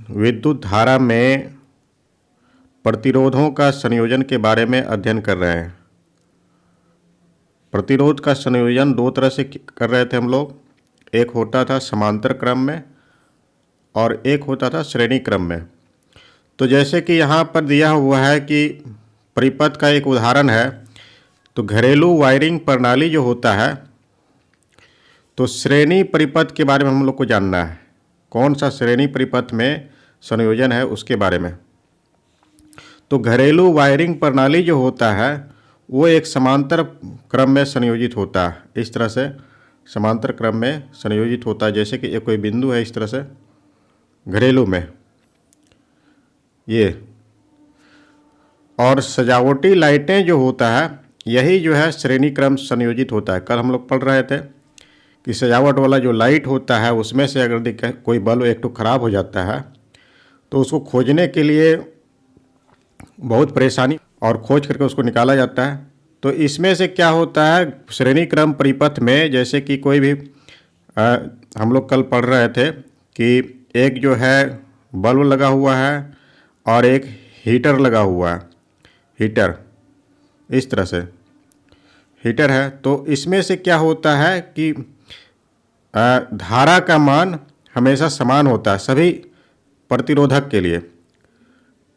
विद्युत धारा में प्रतिरोधों का संयोजन के बारे में अध्ययन कर रहे हैं। प्रतिरोध का संयोजन दो तरह से कर रहे थे हम लोग। एक होता था समांतर क्रम में और एक होता था श्रेणी क्रम में। तो जैसे कि यहाँ पर दिया हुआ है कि परिपथ का एक उदाहरण है, तो घरेलू वायरिंग प्रणाली जो होता है, तो श्रेणी परिपथ के बारे में हम लोग को जानना है। कौन सा श्रेणी परिपथ में संयोजन है उसके बारे में। तो घरेलू वायरिंग प्रणाली जो होता है वो एक समांतर क्रम में संयोजित होता है। इस तरह से समांतर क्रम में संयोजित होता है। जैसे कि एक कोई बिंदु है इस तरह से घरेलू में ये, और सजावटी लाइटें जो होता है यही जो है श्रेणी क्रम संयोजित होता है। कल हम लोग पढ़ रहे थे कि सजावट वाला जो लाइट होता है उसमें से अगर कोई बल्ब एक तो खराब हो जाता है तो उसको खोजने के लिए बहुत परेशानी और खोज करके उसको निकाला जाता है। तो इसमें से क्या होता है, श्रेणी क्रम परिपथ में जैसे कि कोई भी हम लोग कल पढ़ रहे थे कि एक जो है बल्ब लगा हुआ है और एक हीटर लगा हुआ है। हीटर इस तरह से हीटर है। तो इसमें से क्या होता है कि धारा का मान हमेशा समान होता है सभी प्रतिरोधक के लिए।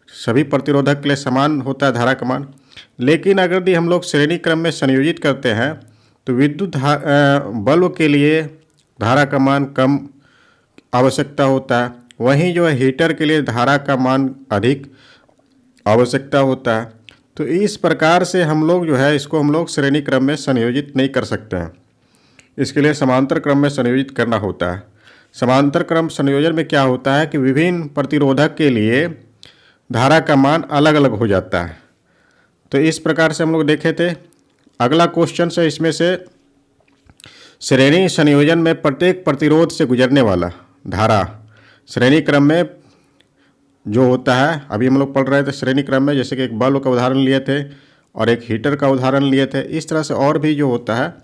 सभी प्रतिरोधक के लिए समान होता है धारा का मान। लेकिन अगर भी हम लोग श्रेणी क्रम में संयोजित करते हैं तो विद्युत बल्ब के लिए धारा का मान कम आवश्यकता होता है, वहीं जो है हीटर के लिए धारा का मान अधिक आवश्यकता होता है। तो इस प्रकार से हम लोग जो है इसको हम लोग श्रेणी क्रम में संयोजित नहीं कर सकते हैं। इसके लिए समांतर क्रम में संयोजित करना होता है। समांतर क्रम संयोजन में क्या होता है कि विभिन्न प्रतिरोधक के लिए धारा का मान अलग अलग हो जाता है। तो इस प्रकार से हम लोग देखे थे। अगला क्वेश्चन है इसमें से, श्रेणी संयोजन में प्रत्येक प्रतिरोध से गुजरने वाला धारा श्रेणी क्रम में जो होता है, अभी हम लोग पढ़ रहे थे श्रेणी क्रम में, जैसे कि एक बल्ब का उदाहरण लिए थे और एक हीटर का उदाहरण लिए थे। इस तरह से और भी जो होता है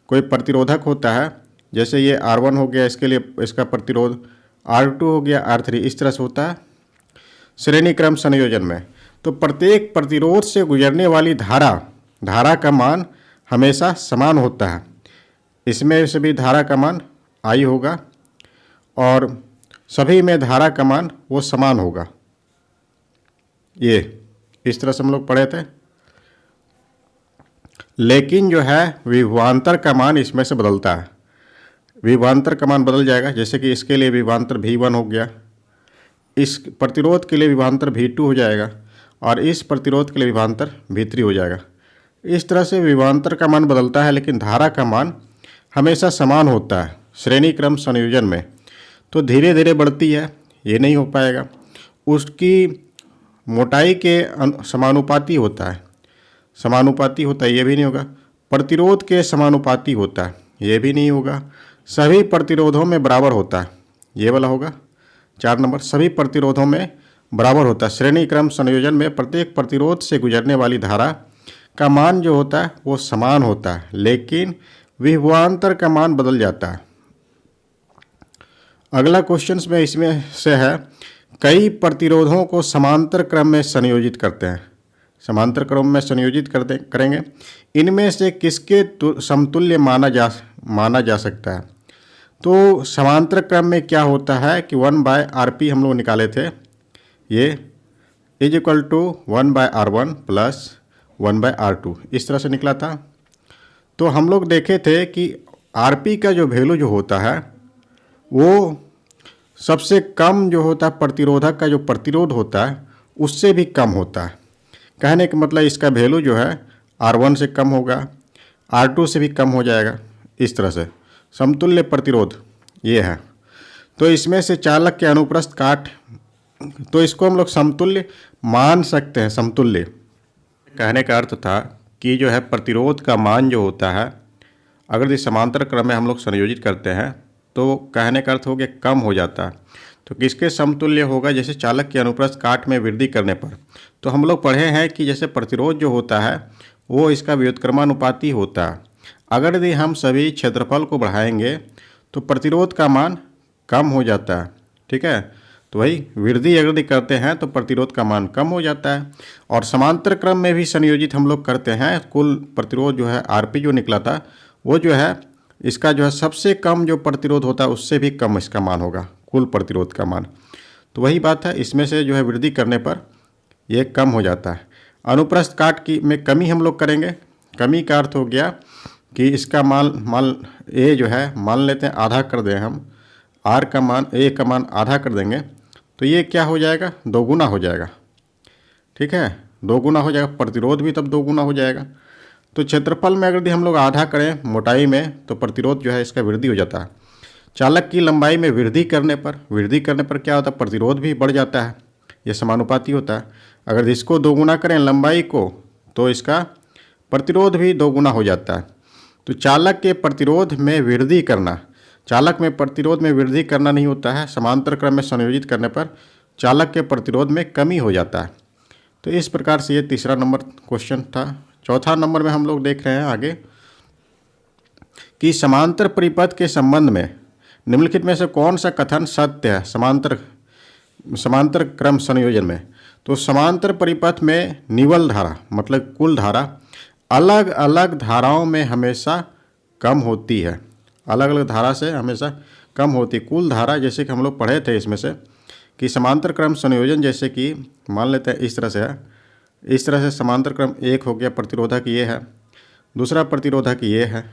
कोई प्रतिरोधक होता है, जैसे ये R1 हो गया, इसके लिए इसका प्रतिरोध R2 हो गया, R3, इस तरह से होता है श्रेणी क्रम संयोजन में। तो प्रत्येक प्रतिरोध से गुजरने वाली धारा का मान हमेशा समान होता है। इसमें से भी धारा का मान I होगा और सभी में धारा का मान वो समान होगा। ये इस तरह से हम लोग पढ़े थे। लेकिन जो है विभवांतर का मान इसमें से बदलता है। विभवांतर का मान बदल जाएगा। जैसे कि इसके लिए विभवांतर V1 हो गया, इस प्रतिरोध के लिए विभवांतर V2 हो जाएगा और इस प्रतिरोध के लिए विभवांतर V3 हो जाएगा। इस तरह से विभवांतर का मान बदलता है लेकिन धारा का मान हमेशा समान होता है श्रेणी क्रम संयोजन में। तो धीरे धीरे बढ़ती है, ये नहीं हो पाएगा। उसकी मोटाई के समानुपाती होता है। समानुपाती होता है, ये भी नहीं होगा। प्रतिरोध के समानुपाती होता है, ये भी नहीं होगा। सभी प्रतिरोधों में बराबर होता है, ये वाला होगा 4 नंबर। सभी प्रतिरोधों में बराबर होता है। श्रेणी क्रम संयोजन में प्रत्येक प्रतिरोध से गुजरने वाली धारा का मान जो होता है वो समान होता है, लेकिन विभवांतर का मान बदल जाता है। अगला क्वेश्चन में इसमें से है, कई प्रतिरोधों को समांतर क्रम में संयोजित करते हैं। समांतर क्रम में संयोजित करेंगे। इनमें से किसके समतुल्य माना जा सकता है। तो समांतर क्रम में क्या होता है कि 1/RP हम लोग निकाले थे, ये = 1/R1 + 1/R2 इस तरह से निकला था। तो हम लोग देखे थे कि RP का जो वैल्यू जो होता है वो सबसे कम जो होता है प्रतिरोधक का जो प्रतिरोध होता है उससे भी कम होता है। कहने का मतलब इसका वैल्यू जो है R1 से कम होगा, R2 से भी कम हो जाएगा। इस तरह से समतुल्य प्रतिरोध ये है। तो इसमें से चालक के अनुप्रस्थ काट, तो इसको हम लोग समतुल्य मान सकते हैं। समतुल्य कहने का अर्थ था कि जो है प्रतिरोध का मान जो होता है, अगर इस समांतर क्रम में हम लोग संयोजित करते हैं तो कहने का अर्थ हो गया कम हो जाता है। तो किसके समतुल्य होगा, जैसे चालक के अनुप्रस्थ काट में वृद्धि करने पर। तो हम लोग पढ़े हैं कि जैसे प्रतिरोध जो होता है वो इसका व्युत्क्रमानुपाती होता है। अगर यदि हम सभी क्षेत्रफल को बढ़ाएंगे तो प्रतिरोध का मान कम हो जाता है। ठीक है, तो तो वही वृद्धि यदि करते हैं तो प्रतिरोध का मान कम हो जाता है। और समांतर क्रम में भी संयोजित हम लोग करते हैं, कुल प्रतिरोध जो है आरपी जो निकला था वो जो है इसका जो है सबसे कम जो प्रतिरोध होता है उससे भी कम इसका मान होगा, कुल प्रतिरोध का मान। तो वही बात है, इसमें से जो है वृद्धि करने पर ये कम हो जाता है। अनुप्रस्थ काट की में कमी हम लोग करेंगे। कमी का अर्थ हो गया कि इसका मान ए जो है मान लेते हैं आधा कर दें हम, आर का मान ए का मान आधा कर देंगे तो ये क्या हो जाएगा, दोगुना हो जाएगा। ठीक है, दोगुना हो जाएगा, प्रतिरोध भी तब दोगुना हो जाएगा। तो क्षेत्रफल में अगर हम लोग आधा करें मोटाई में तो प्रतिरोध जो है इसका वृद्धि हो जाता है। चालक की लंबाई में वृद्धि करने पर क्या होता है, प्रतिरोध भी बढ़ जाता है, ये समानुपाती होता है। अगर इसको दोगुना करें लंबाई को तो इसका प्रतिरोध भी दोगुना हो जाता है। तो चालक के प्रतिरोध में वृद्धि करना, चालक में प्रतिरोध में वृद्धि करना नहीं होता है, समांतर क्रम में संयोजित करने पर चालक के प्रतिरोध में कमी हो जाता है। तो इस प्रकार से ये तीसरा नंबर क्वेश्चन था। चौथा नंबर में हम लोग देख रहे हैं आगे कि समांतर परिपथ के संबंध में निम्नलिखित में से कौन सा कथन सत्य है समांतर क्रम संयोजन में। तो समांतर परिपथ में निवल धारा मतलब कुल धारा अलग अलग धाराओं में हमेशा कम होती है, अलग अलग धारा से हमेशा कम होती। कुल धारा जैसे कि हम लोग पढ़े थे इसमें से कि समांतर क्रम संयोजन जैसे कि मान लेते हैं इस तरह से है, इस तरह से समांतर क्रम एक हो गया, प्रतिरोधक ये है, दूसरा प्रतिरोधक ये है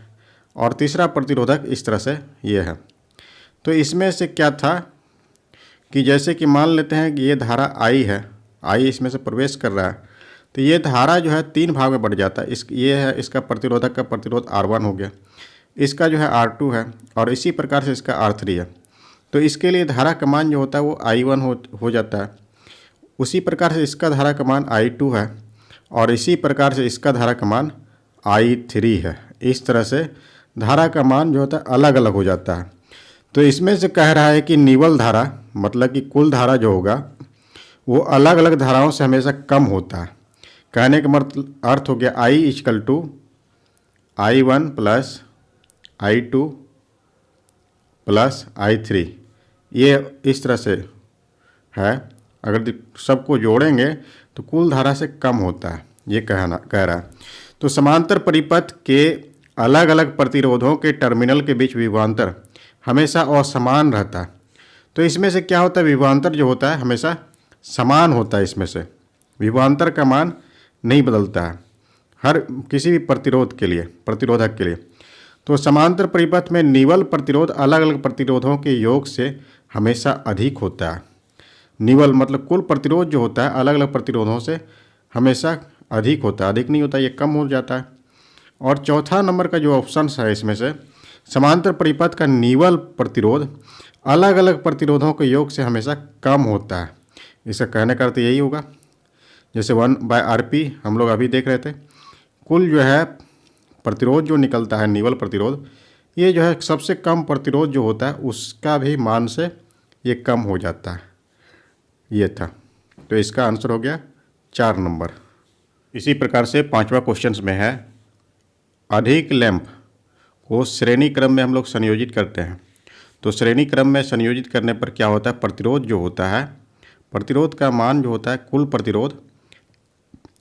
और तीसरा प्रतिरोधक इस तरह से ये है। तो इसमें से क्या था कि जैसे कि मान लेते हैं कि ये धारा आई है, आई इसमें से प्रवेश कर रहा है तो ये धारा जो है तीन भाग में बढ़ जाता है। ये है इसका प्रतिरोधक का प्रतिरोध R1 हो गया, इसका जो है R2 है और इसी प्रकार से इसका R3 है। तो इसके लिए धारा का मान जो होता है वो I1 हो जाता है। उसी प्रकार से इसका धारा का मान I2 है और इसी प्रकार से इसका धारा का मान I3 है। इस तरह से धारा का मान जो होता है अलग अलग हो जाता है। तो इसमें से कह रहा है कि निवल धारा मतलब कि कुल धारा जो होगा वो अलग अलग धाराओं से हमेशा कम होता है। कहने का मतलब अर्थ हो गया I = I1 + I2 + I3, ये इस तरह से है। अगर सबको जोड़ेंगे तो कुल धारा से कम होता है, ये कह रहा है। तो समांतर परिपथ के अलग अलग प्रतिरोधों के टर्मिनल के बीच विभवांतर हमेशा असमान रहता है। तो इसमें से क्या होता है, विभवांतर जो होता है हमेशा समान होता है, इसमें से विभवांतर का मान नहीं बदलता है हर किसी भी प्रतिरोधक के लिए। तो समांतर परिपथ में निवल प्रतिरोध अलग अलग प्रतिरोधों के योग से हमेशा अधिक होता है। निवल मतलब कुल प्रतिरोध जो होता है अलग अलग प्रतिरोधों से हमेशा अधिक होता है, अधिक नहीं होता, ये कम हो जाता है। और चौथा नंबर का जो ऑप्शन है इसमें से समांतर परिपथ का निवल प्रतिरोध अलग अलग प्रतिरोधों के योग से हमेशा कम होता है। इसका कहने का अर्थ यही होगा, जैसे 1/RP हम लोग अभी देख रहे थे, कुल जो है प्रतिरोध जो निकलता है निवल प्रतिरोध, ये जो है सबसे कम प्रतिरोध जो होता है उसका भी मान से ये कम हो जाता है, ये था। तो इसका आंसर हो गया 4 नंबर। इसी प्रकार से 5वां क्वेश्चन में है अधिक लैंप को श्रेणी क्रम में हम लोग संयोजित करते हैं। तो श्रेणी क्रम में संयोजित करने पर क्या होता है, प्रतिरोध जो होता है, प्रतिरोध का मान जो होता है कुल प्रतिरोध,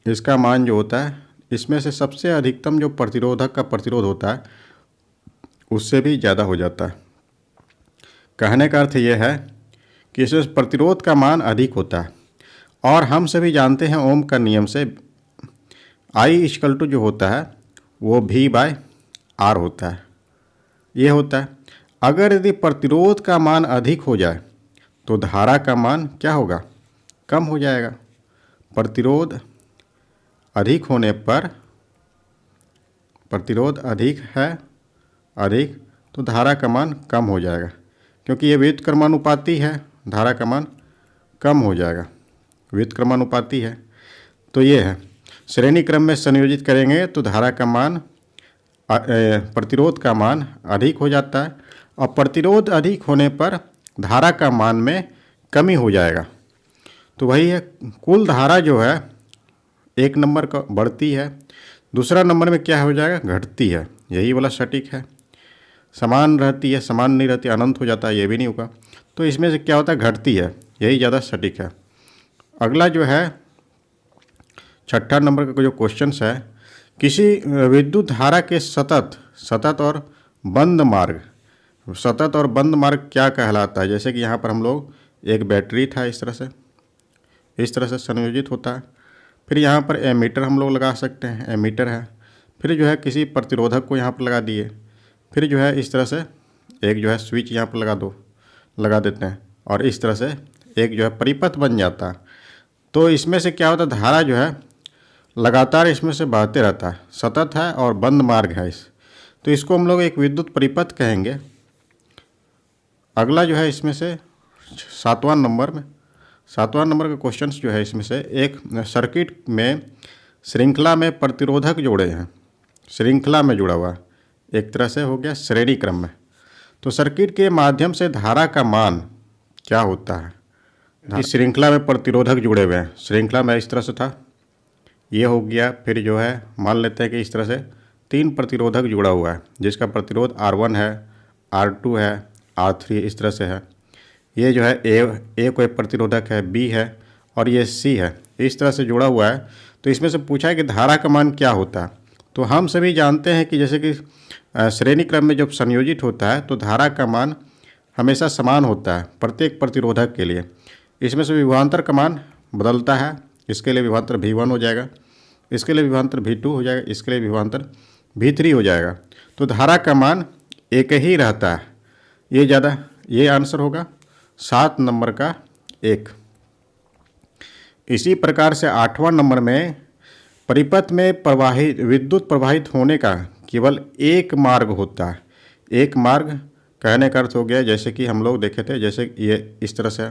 इसका मान जो होता है इसमें से सबसे अधिकतम जो प्रतिरोधक का प्रतिरोध होता है उससे भी ज़्यादा हो जाता है। कहने का अर्थ यह है कि इसमें प्रतिरोध का मान अधिक होता है। और हम सभी जानते हैं ओम का नियम से I = जो होता है वो V/R होता है, ये होता है। अगर यदि प्रतिरोध का मान अधिक हो जाए तो धारा का मान क्या होगा, कम हो जाएगा। प्रतिरोध अधिक होने पर, प्रतिरोध अधिक तो धारा का मान कम हो जाएगा, क्योंकि ये व्युत्क्रमानुपाती है, धारा का मान कम हो जाएगा, व्युत्क्रमानुपाती है। तो ये है श्रेणी क्रम में संयोजित करेंगे तो धारा का मान प्रतिरोध का मान अधिक हो जाता है और प्रतिरोध अधिक होने पर धारा का मान में कमी हो जाएगा। तो वही है, कुल धारा जो है 1 नंबर का बढ़ती है, दूसरा नंबर में क्या हो जाएगा, घटती है। यही वाला सटीक है, समान रहती है, समान नहीं रहती, अनंत हो जाता है, ये भी नहीं होगा। तो इसमें से क्या होता है, घटती है, यही ज़्यादा सटीक है। अगला जो है 6ठा नंबर का जो क्वेश्चन है, किसी विद्युत धारा के सतत और बंद मार्ग, सतत और बंद मार्ग क्या कहलाता है। जैसे कि यहाँ पर हम लोग एक बैटरी था, इस तरह से संयोजित होता है। फिर यहाँ पर एमीटर हम लोग लगा सकते हैं, एमीटर है। फिर जो है किसी प्रतिरोधक को यहाँ पर लगा दिए, फिर जो है इस तरह से एक जो है स्विच यहाँ पर लगा देते हैं, और इस तरह से एक जो है परिपथ बन जाता है। तो इसमें से क्या होता है, धारा जो है लगातार इसमें से बहते रहता है, सतत है और बंद मार्ग है तो इसको हम लोग एक विद्युत परिपथ कहेंगे। अगला जो है इसमें से 7वां नंबर का क्वेश्चन जो है, इसमें से एक सर्किट में श्रृंखला में प्रतिरोधक जोड़े हैं, श्रृंखला में जुड़ा हुआ, एक तरह से हो गया श्रेणी क्रम में। तो सर्किट के माध्यम से धारा का मान क्या होता है। इस श्रृंखला में प्रतिरोधक जुड़े हुए हैं, श्रृंखला में इस तरह से था, ये हो गया। फिर जो है मान लेते हैं कि इस तरह से 3 प्रतिरोधक जुड़ा हुआ है, जिसका प्रतिरोध R1 है, R2 है, R3 इस तरह से है। ये जो है ए कोई प्रतिरोधक है, बी है और ये सी है, इस तरह से जुड़ा हुआ है। तो इसमें से पूछा है कि धारा का मान क्या होता है। तो हम सभी जानते हैं कि जैसे कि श्रेणी क्रम में जब संयोजित होता है तो धारा का मान हमेशा समान होता है प्रत्येक प्रतिरोधक के लिए। इसमें से विभवांतर का मान बदलता है, इसके लिए विभवांतर V1 हो जाएगा, इसके लिए विभवांतर V2 हो जाएगा, इसके लिए विभवांतर V3 हो जाएगा। तो धारा का मान एक ही रहता है। ये आंसर होगा 7 नंबर का 1। इसी प्रकार से 8वां नंबर में परिपथ में विद्युत प्रवाहित होने का केवल एक मार्ग होता है। एक मार्ग कहने का अर्थ हो गया, जैसे कि हम लोग देखे थे, जैसे ये इस तरह से,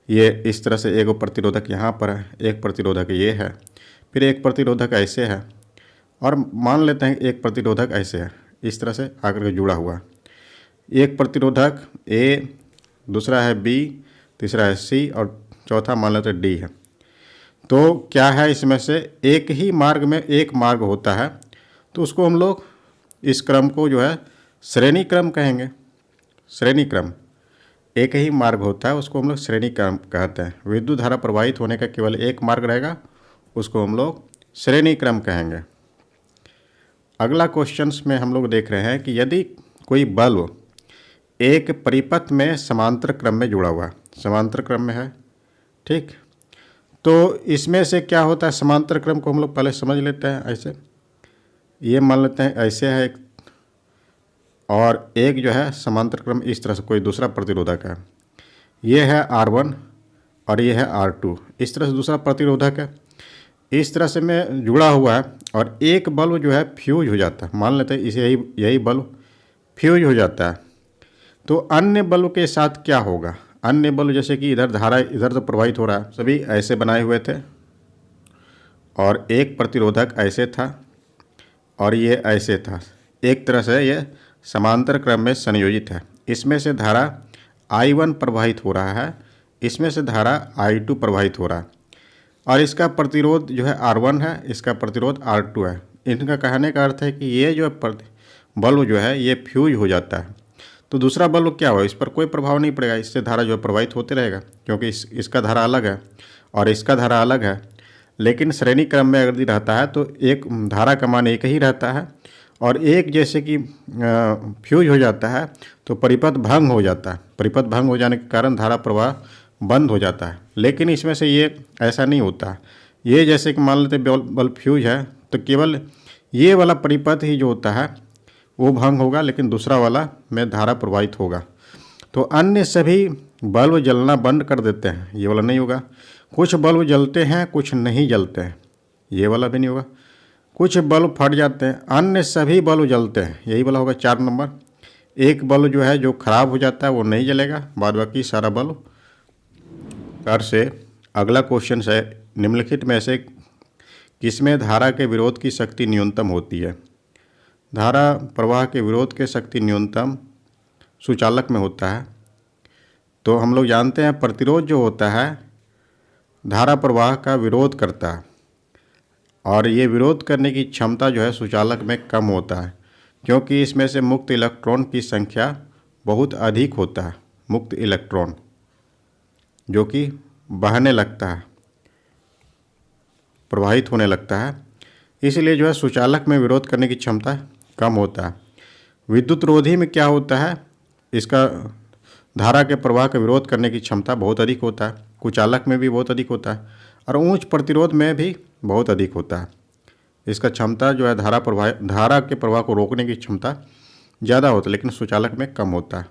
ये इस तरह से एक प्रतिरोधक यहाँ पर है, एक प्रतिरोधक ये है, फिर एक प्रतिरोधक ऐसे है, और मान लेते हैं एक प्रतिरोधक ऐसे है, इस तरह से आकर के जुड़ा हुआ। एक प्रतिरोधक ए, दूसरा है बी, तीसरा है सी और चौथा मान लेते हैं डी है। तो क्या है, इसमें से एक ही मार्ग में एक मार्ग होता है, तो उसको हम लोग इस क्रम को जो है श्रेणी क्रम कहेंगे। श्रेणी क्रम, एक ही मार्ग होता है, उसको हम लोग श्रेणी क्रम कहते हैं। विद्युत धारा प्रवाहित होने का केवल एक मार्ग रहेगा, उसको हम लोग श्रेणी क्रम कहेंगे। अगला क्वेश्चन में हम लोग देख रहे हैं कि यदि कोई बल्ब एक परिपथ में समांतर क्रम में जुड़ा हुआ, समांतर क्रम में है, ठीक, तो इसमें से क्या होता है, समांतर क्रम को हम लोग पहले समझ लेते हैं। ऐसे ये मान लेते हैं ऐसे है एक, और एक जो है समांतर क्रम इस तरह से कोई दूसरा प्रतिरोधक है, ये है R1 और ये है R2, इस तरह से दूसरा प्रतिरोधक है, इस तरह से में जुड़ा हुआ है, और एक बल्ब जो है फ्यूज हो जाता है। मान लेते हैं इसे यही बल्ब फ्यूज हो जाता है, तो अन्य बल्ब के साथ क्या होगा। अन्य बल्ब जैसे कि इधर धारा इधर तो प्रवाहित हो रहा है, सभी ऐसे बनाए हुए थे, और एक प्रतिरोधक ऐसे था और ये ऐसे था, एक तरह से ये समांतर क्रम में संयोजित है। इसमें से धारा I1 प्रवाहित हो रहा है, इसमें से धारा I2 प्रवाहित हो रहा है, और इसका प्रतिरोध जो है R1 है, इसका प्रतिरोध R2 है। इनका कहने का अर्थ है कि ये जो बल्ब जो है ये फ्यूज हो जाता है, तो दूसरा बल्ब क्या हुआ, इस पर कोई प्रभाव नहीं पड़ेगा, इससे धारा जो है प्रवाहित होते रहेगा, क्योंकि इसका धारा अलग है और इसका धारा अलग है। लेकिन श्रेणी क्रम में अगर रहता है तो एक धारा का मान एक ही रहता है, और एक जैसे कि फ्यूज हो जाता है तो परिपथ भंग हो जाता है। परिपथ भंग हो जाने के कारण धारा प्रवाह बंद हो जाता है। लेकिन इसमें से ये ऐसा नहीं होता। ये जैसे कि मान लेते बल्ब फ्यूज है तो केवल ये वाला परिपथ ही जो होता है वो भंग होगा, लेकिन दूसरा वाला में धारा प्रवाहित होगा। तो अन्य सभी बल्ब जलना बंद कर देते हैं, ये वाला नहीं होगा। कुछ बल्ब जलते हैं, कुछ नहीं जलते हैं, ये वाला भी नहीं होगा। कुछ बल्ब फट जाते हैं, अन्य सभी बल्ब जलते हैं, यही वाला होगा 4 नंबर। एक बल्ब जो है जो खराब हो जाता है वो नहीं जलेगा, बाद बाकी सारा बल्ब कर से। अगला क्वेश्चन है, निम्नलिखित में से किसमें धारा के विरोध की शक्ति न्यूनतम होती है। धारा प्रवाह के विरोध के शक्ति न्यूनतम सुचालक में होता है। तो हम लोग जानते हैं प्रतिरोध जो होता है धारा प्रवाह का विरोध करता है, और ये विरोध करने की क्षमता जो है सुचालक में कम होता है, क्योंकि इसमें से मुक्त इलेक्ट्रॉन की संख्या बहुत अधिक होता है। मुक्त इलेक्ट्रॉन जो कि बहने लगता है, प्रवाहित होने लगता है। इसलिए जो है सुचालक में विरोध करने की क्षमता कम होता है। विद्युत रोधी में क्या होता है, इसका धारा के प्रवाह का विरोध करने की क्षमता बहुत अधिक होता है, कुचालक में भी बहुत अधिक होता है और उच्च प्रतिरोध में भी बहुत अधिक होता है। इसका क्षमता जो है धारा के प्रवाह को रोकने की क्षमता ज़्यादा होता है, लेकिन सुचालक में कम होता है।